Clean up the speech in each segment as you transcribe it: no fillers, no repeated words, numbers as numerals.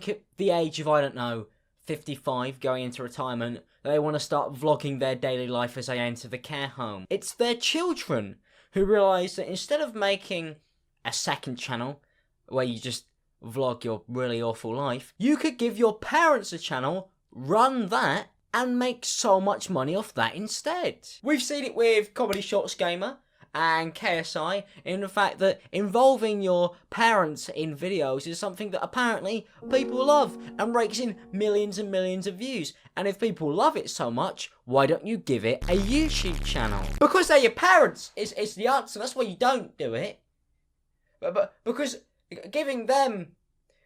at the age of, I don't know, 55, going into retirement, they want to start vlogging their daily life as they enter the care home. It's their children who realise that instead of making a second channel where you just vlog your really awful life, you could give your parents a channel, run that, and make so much money off that instead. We've seen it with Comedy Shorts Gamer and KSI in the fact that involving your parents in videos is something that apparently people love and rakes in millions and millions of views. And if people love it so much, why don't you give it a YouTube channel? Because they're your parents is the answer. That's why you don't do it. But because giving them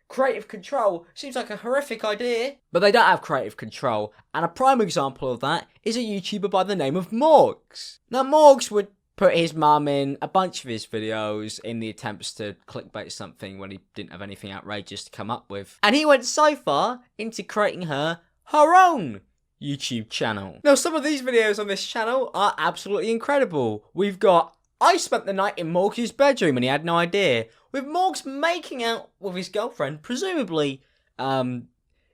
creative control seems like a horrific idea. But they don't have creative control, and a prime example of that is a YouTuber by the name of Morgs. Now, Morgs would put his mum in a bunch of his videos in the attempts to clickbait something when he didn't have anything outrageous to come up with. And he went so far into creating her own YouTube channel. Now, some of these videos on this channel are absolutely incredible. We've got I spent the night in Morgs' bedroom and he had no idea, with Morgs making out with his girlfriend, presumably going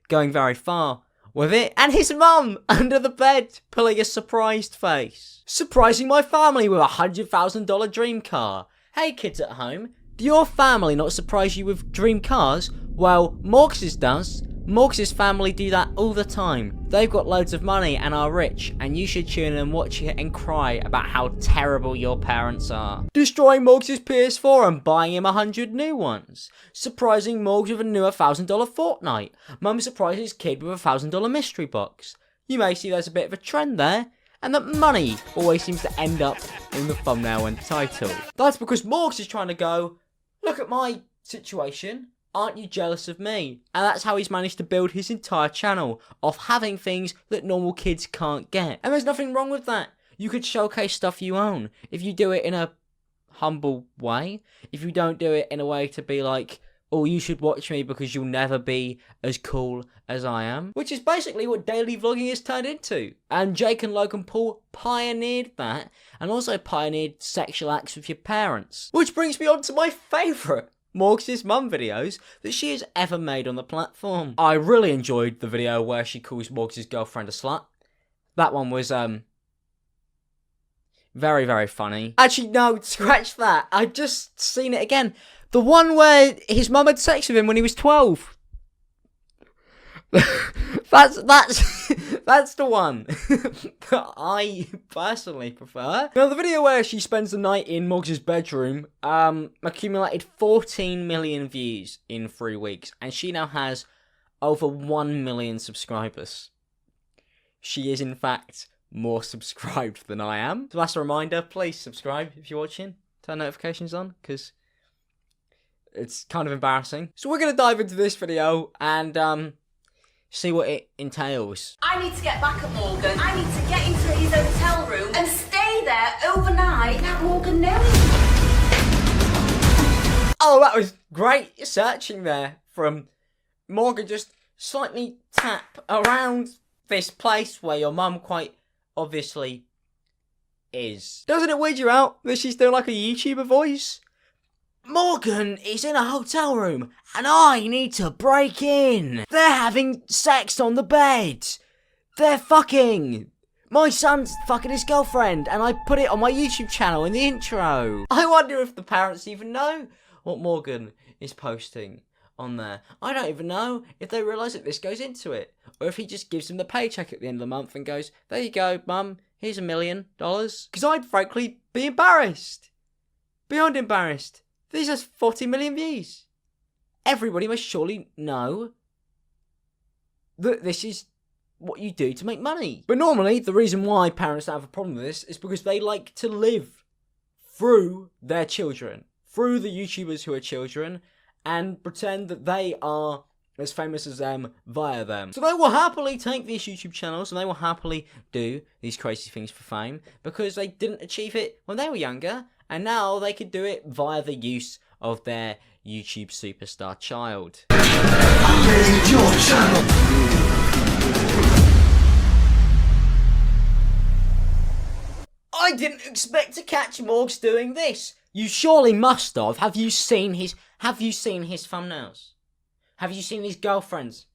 very far with it, and his mum under the bed pulling a surprised face. Surprising my family with a $100,000 dream car. Hey kids at home, do your family not surprise you with dream cars? Well, Morgs' does. Morgs' family do that all the time. They've got loads of money and are rich, and you should tune in and watch it and cry about how terrible your parents are. Destroying Morgs' PS4 and buying him 100 new ones. Surprising Morgs with a new $1,000 Fortnite. Mum surprises kid with a $1,000 mystery box. You may see there's a bit of a trend there, and that money always seems to end up in the thumbnail and title. That's because Morgs is trying to go, look at my situation. Aren't you jealous of me? And that's how he's managed to build his entire channel, off having things that normal kids can't get. And there's nothing wrong with that. You could showcase stuff you own. If you do it in a humble way. If you don't do it in a way to be like, oh, you should watch me because you'll never be as cool as I am. Which is basically what daily vlogging has turned into. And Jake and Logan Paul pioneered that, and also pioneered sexual acts with your parents. Which brings me on to my favourite Morgs' mum videos that she has ever made on the platform. I really enjoyed the video where she calls Morgs' girlfriend a slut. That one was, very, very funny. Actually, no, scratch that. I've just seen it again. The one where his mum had sex with him when he was 12. That's the one that I personally prefer. Now, the video where she spends the night in Morgs' bedroom accumulated 14 million views in 3 weeks, and she now has over 1 million subscribers. She is, in fact, more subscribed than I am. So that's a reminder, please subscribe if you're watching. Turn notifications on, because it's kind of embarrassing. So we're going to dive into this video and see what it entails. I need to get back at Morgan. I need to get into his hotel room and stay there overnight without Morgan knowing. Oh, that was great searching there from Morgan. Just slightly tap around this place where your mum quite obviously is. Doesn't it weird you out that she's doing like a YouTuber voice? Morgan is in a hotel room and I need to break in. They're having sex on the bed. They're fucking. My son's fucking his girlfriend and I put it on my YouTube channel in the intro. I wonder if the parents even know what Morgan is posting on there. I don't even know if they realise that this goes into it. Or if he just gives them the paycheck at the end of the month and goes, there you go, mum, here's $1 million. Because I'd frankly be embarrassed. Beyond embarrassed. This has 40 million views. Everybody must surely know that this is what you do to make money. But normally, the reason why parents don't have a problem with this is because they like to live through their children, through the YouTubers who are children, and pretend that they are as famous as them via them. So they will happily take these YouTube channels and they will happily do these crazy things for fame because they didn't achieve it when they were younger. And now they could do it via the use of their YouTube superstar child. I made your channel. I didn't expect to catch Morgs doing this. You surely must have. Have you seen his thumbnails? Have you seen these girlfriends?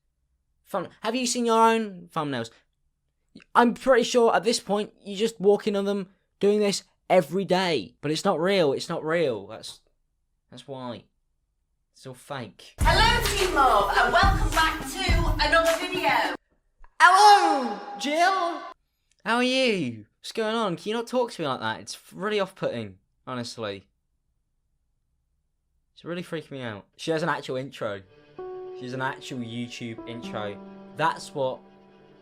Have you seen your own thumbnails? I'm pretty sure at this point you're just walking on them doing this every day. But it's not real. It's not real. That's why. It's all fake. Hello, Team Mauve, and welcome back to another video. Hello, Jill. How are you? What's going on? Can you not talk to me like that? It's really off-putting, honestly. It's really freaking me out. She has an actual intro. She has an actual YouTube intro. That's what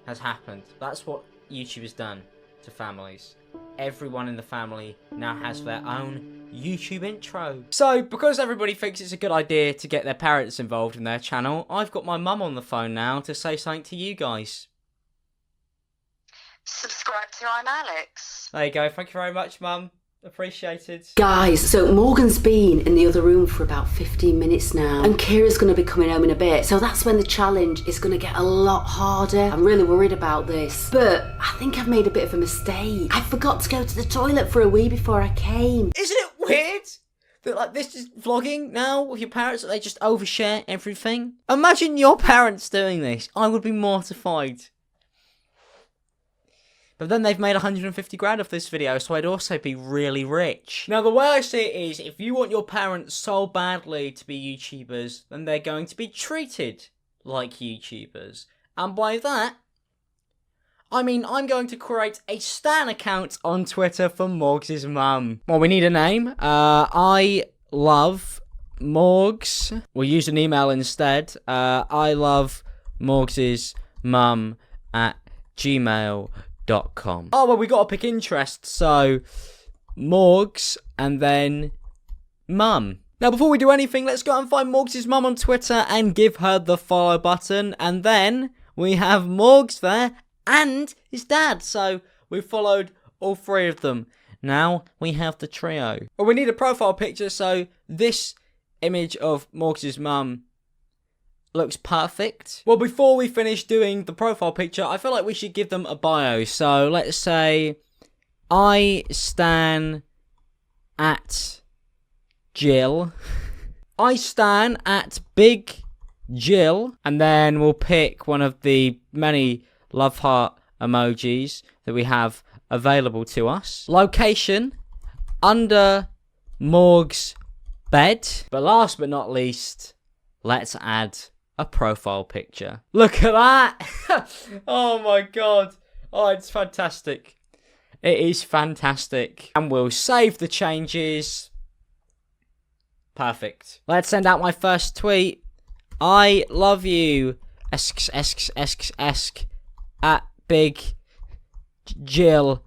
has happened. That's what YouTube has done to families. Everyone in the family now has their own YouTube intro. So, because everybody thinks it's a good idea to get their parents involved in their channel, I've got my mum on the phone now to say something to you guys. Subscribe to I'm Alex. There you go. Thank you very much, Mum. Appreciated. Guys, so Morgan's been in the other room for about 15 minutes now, and Kira's going to be coming home in a bit, so that's when the challenge is going to get a lot harder. I'm really worried about this, but I think I've made a bit of a mistake. I forgot to go to the toilet for a wee before I came. Isn't it weird that like this is vlogging now with your parents, that they just overshare everything? Imagine your parents doing this. I would be mortified. But then they've made 150 grand off this video, so I'd also be really rich. Now, the way I see it is, if you want your parents so badly to be YouTubers, then they're going to be treated like YouTubers. And by that, I mean I'm going to create a Stan account on Twitter for Morgs' mum. Well, we need a name. I love Morgs. We'll use an email instead. I love Morgs' mum at gmail.com. Oh, well, we got to pick interest, so Morgs and then mum. Now, before we do anything, let's go and find Morgs' mum on Twitter and give her the follow button. And then we have Morgs there and his dad, so we've followed all three of them. Now we have the trio. Well, we need a profile picture, so this image of Morgs' mum looks perfect. Well, before we finish doing the profile picture, I feel like we should give them a bio. So let's say I stan at Jill. I stan at Big Jill. And then we'll pick one of the many love heart emojis that we have available to us. Location under Morg's bed. But last but not least, let's add a profile picture. Look at that! Oh my god. Oh, it's fantastic. It is fantastic. And we'll save the changes. Perfect. Let's send out my first tweet. I love you. Esk at Big Jill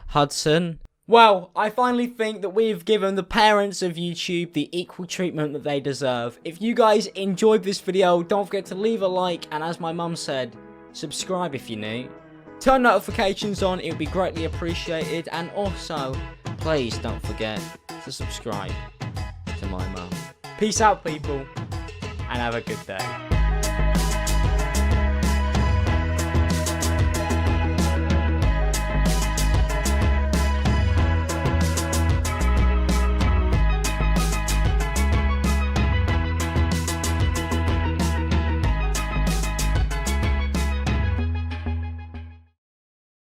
Hudson. Well, I finally think that we've given the parents of YouTube the equal treatment that they deserve. If you guys enjoyed this video, don't forget to leave a like, and as my mum said, subscribe if you're new. Turn notifications on, it would be greatly appreciated, and also, please don't forget to subscribe to my mum. Peace out, people, and have a good day.